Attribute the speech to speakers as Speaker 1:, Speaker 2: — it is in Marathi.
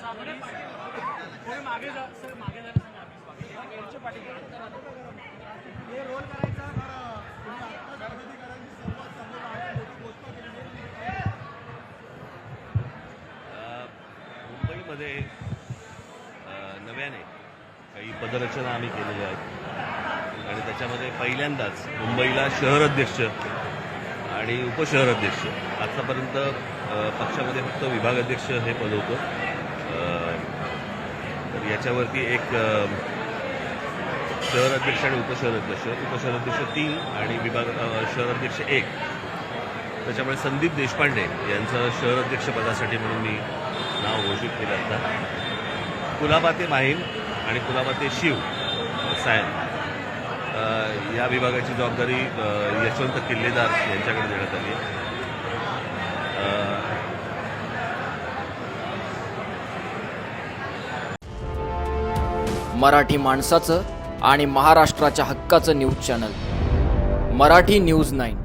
Speaker 1: मुंबईमध्ये नव्याने काही पदरचना आम्ही केलेल्या आहेत आणि त्याच्यामध्ये पहिल्यांदाच मुंबईला शहर अध्यक्ष आणि उपशहर अध्यक्ष, आतापर्यंत पक्षामध्ये फक्त विभाग अध्यक्ष हे पद होतं. तर याच्यावरती एक शहर अध्यक्ष आणि उपशहर अध्यक्ष 3 आणि विभाग शहर अध्यक्ष 1. त्याच्यामुळे संदीप देशपांडे यांचं शहर अध्यक्षपदासाठी म्हणून मी नाव घोषित केलं असता. कुलाबा ते माहीम आणि कुलाबा ते शिव सायन या विभागाची जबाबदारी यशवंत किल्लेदार यांच्याकडे देण्यात आली आहे.
Speaker 2: मराठी माणसाचं आणि महाराष्ट्राच्या हक्काचं न्यूज चॅनल मराठी न्यूज 9.